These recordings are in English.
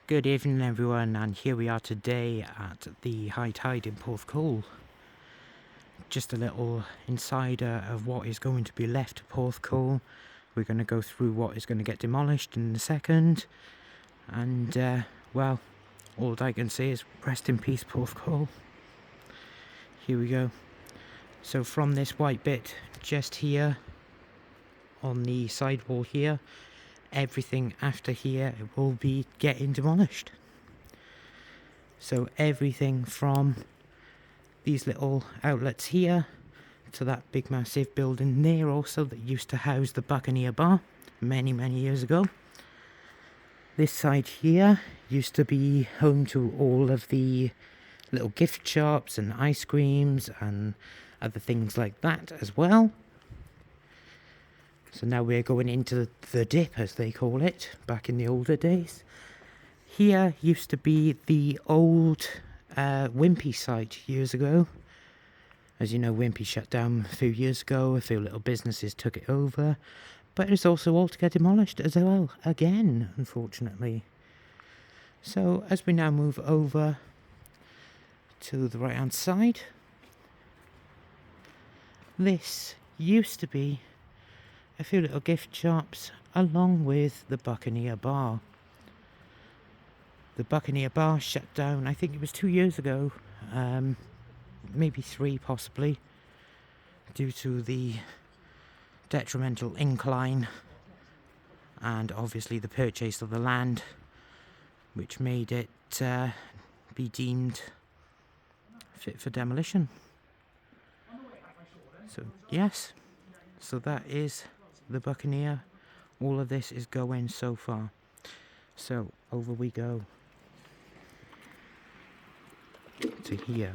Good evening everyone, and here we are today at the high tide in Porthcawl. Just a little insider of what is going to be left of Porthcawl. We're going to go through what is going to get demolished in a second. And well, all I can say is rest in peace Porthcawl. Here we go. So from this white bit just here on the sidewall here, everything after here will be getting demolished. So everything from these little outlets here to that big massive building there also that used to house the Buccaneer Bar many years ago. This side here used to be home to all of the little gift shops and ice creams and other things like that as well. So now we're going into the dip, as they call it, back in the older days. Here used to be the old Wimpy site years ago. As you know, Wimpy shut down a few years ago. A few little businesses took it over. But it's also all to get demolished as well, again, unfortunately. So as we now move over to the right-hand side, this used to be a few little gift shops along with the Buccaneer Bar. The Buccaneer Bar shut down, I think it was 2 years ago, maybe 3 possibly, due to the detrimental incline and obviously the purchase of the land, which made it be deemed fit for demolition. So yes, so that is the Buccaneer. All of this is going so far. So over we go to here.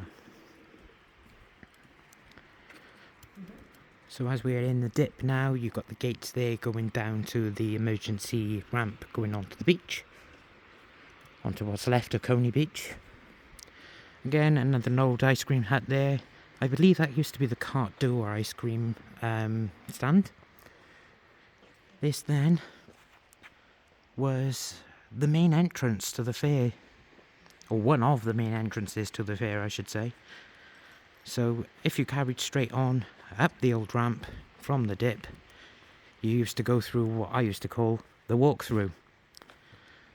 So as we are in the dip now, you've got the gates there going down to the emergency ramp going onto the beach, onto what's left of Coney Beach. Again, another old ice cream hut there. I believe that used to be the Cart Door ice cream stand. This then was the main entrance to the fair, or one of the main entrances to the fair, I should say. So if you carried straight on up the old ramp from the dip, you used to go through what I used to call the walkthrough.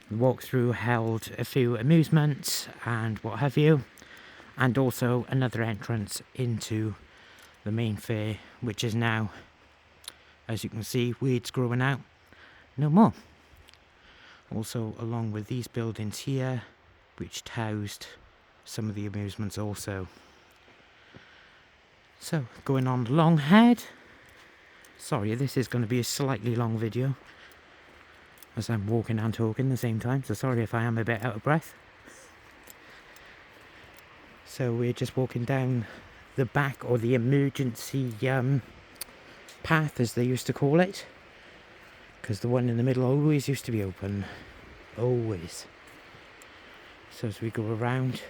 The walkthrough held a few amusements and what have you, and also another entrance into the main fair, which is now, as you can see, weeds growing out, no more. Also along with these buildings here, which housed some of the amusements also. So going on long ahead. Sorry, this is going to be a slightly long video, as I'm walking and talking at the same time, so sorry if I am a bit out of breath. So we're just walking down the back, or the emergency path as they used to call it, because the one in the middle always used to be open, always. So as we go around,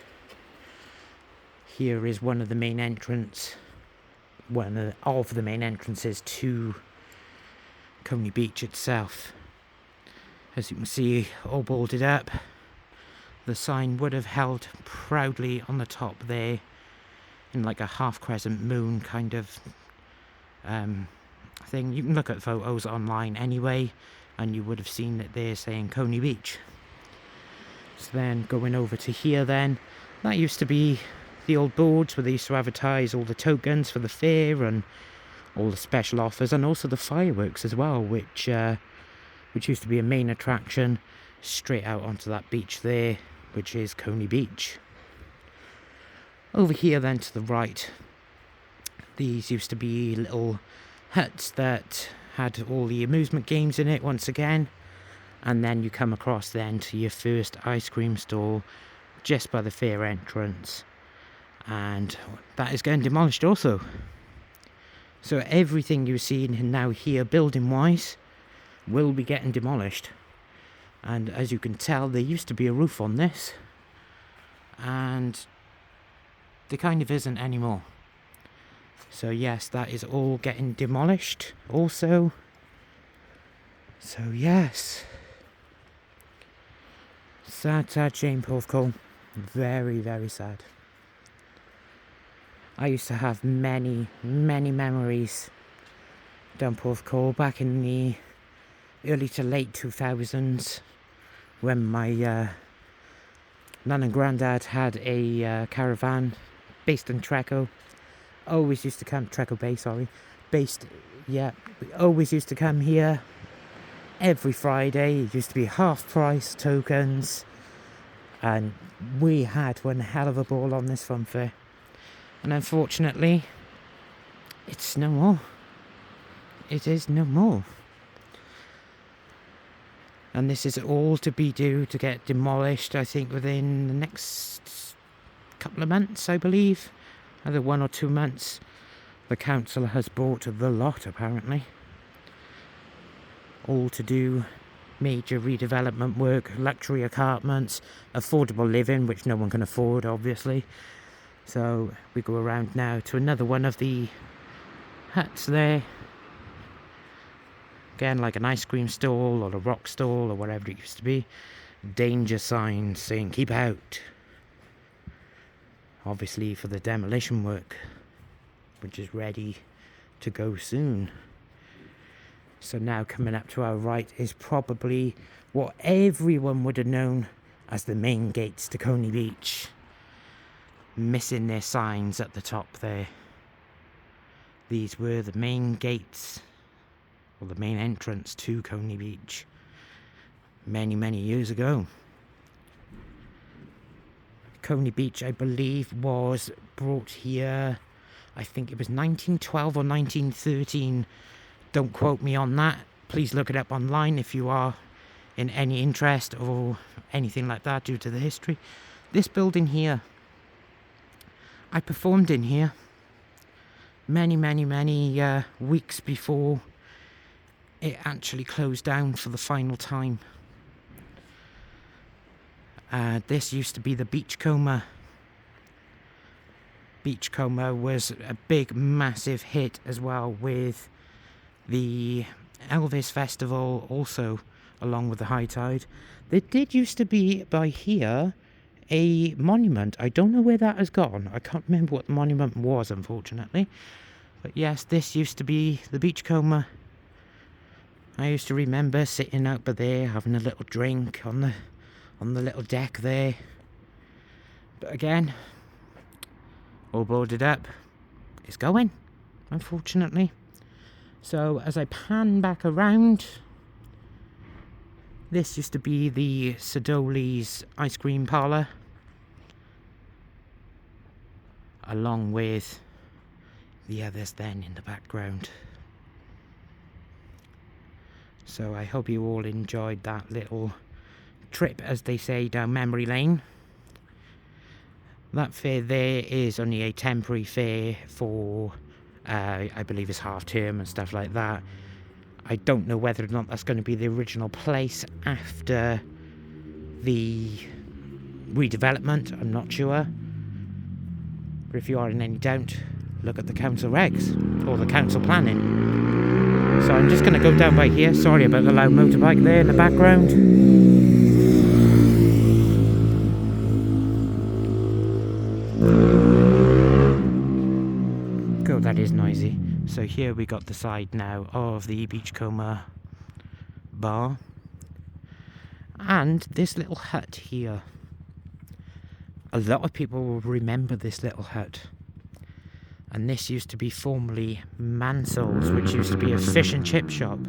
here is one of the main entrances to Coney Beach itself. As you can see, all boarded up. The sign would have held proudly on the top there in like a half crescent moon kind of thing. You can look at photos online anyway, and you would have seen it there saying Coney Beach. So then going over to here then, that used to be the old boards where they used to advertise all the tokens for the fair and all the special offers, and also the fireworks as well, which used to be a main attraction straight out onto that beach there, which is Coney Beach. Over here then to the right, these used to be little huts that had all the amusement games in it once again, and then you come across then to your first ice cream stall just by the fair entrance, and that is getting demolished also. So everything you're seeing now here building wise will be getting demolished. And as you can tell, there used to be a roof on this, and there kind of isn't anymore. So yes, that is all getting demolished also. So yes. Sad, sad shame, porthcawl. Very, very sad. I used to have many, many memories down Porthcawl back in the early to late 2000s when my nan and granddad had a caravan based in Treco. Always used to come, Treco Bay, sorry. We always used to come here every Friday. It used to be half price tokens, and we had one hell of a ball on this fun fair. And unfortunately, it's no more. It is no more. And this is all to be due to get demolished, I think, within the next couple of months, I believe. Either 1 or 2 months. The council has bought the lot, apparently. All to do major redevelopment work, luxury apartments, affordable living, which no one can afford, obviously. So we go around now to another one of the huts there. Again, like an ice cream stall or a rock stall or whatever it used to be. Danger signs saying keep out. Obviously for the demolition work, which is ready to go soon. So now coming up to our right is probably what everyone would have known as the main gates to Coney Beach. Missing their signs at the top there. These were the main gates, or the main entrance to Coney Beach, many, many years ago. Coney Beach, I believe, was brought here, I think it was 1912 or 1913. Don't quote me on that. Please look it up online if you are in any interest or anything like that due to the history. This building here, I performed in here many, many, many weeks before it actually closed down for the final time. This used to be the Beachcomber. Beachcomber was a big, massive hit as well with the Elvis Festival, also along with the high tide. There did used to be by here a monument. I don't know where that has gone. I can't remember what the monument was, unfortunately. But yes, this used to be the Beachcomber. I used to remember sitting out by there, having a little drink on the little deck there. But again, all boarded up. It's going, unfortunately. So as I pan back around, this used to be the Sidoli's ice cream parlour, along with the others then in the background. So I hope you all enjoyed that little trip, as they say, down memory lane. That fair there is only a temporary fair for, I believe it's half term and stuff like that. I don't know whether or not that's going to be the original place after the redevelopment. I'm not sure. But if you are in any doubt, look at the council regs or the council planning. So I'm just going to go down by here. Sorry about the loud motorbike there in the background. God, that is noisy. So here we got the side now of the Beachcomber bar. And this little hut here. A lot of people will remember this little hut. And this used to be formerly Mansell's, which used to be a fish and chip shop.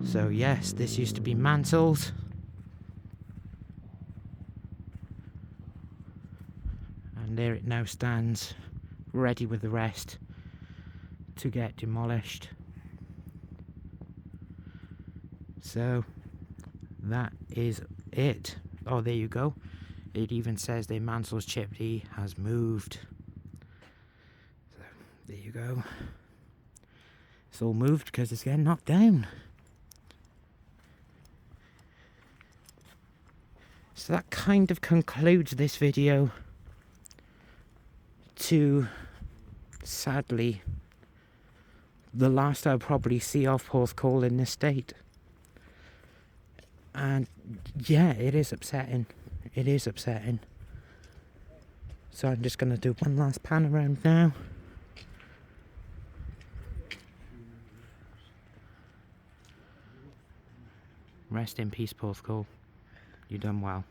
So yes, this used to be Mansell's. And there it now stands, ready with the rest to get demolished. So that is it. Oh, there you go. It even says the Mansell's chimney has moved. So there you go. It's all moved because it's getting knocked down. So that kind of concludes this video to, sadly, the last I'll probably see of Porthcawl in this state. And yeah, it is upsetting. It is upsetting. So I'm just going to do one last pan around now. Rest in peace, porthcawl. You done well.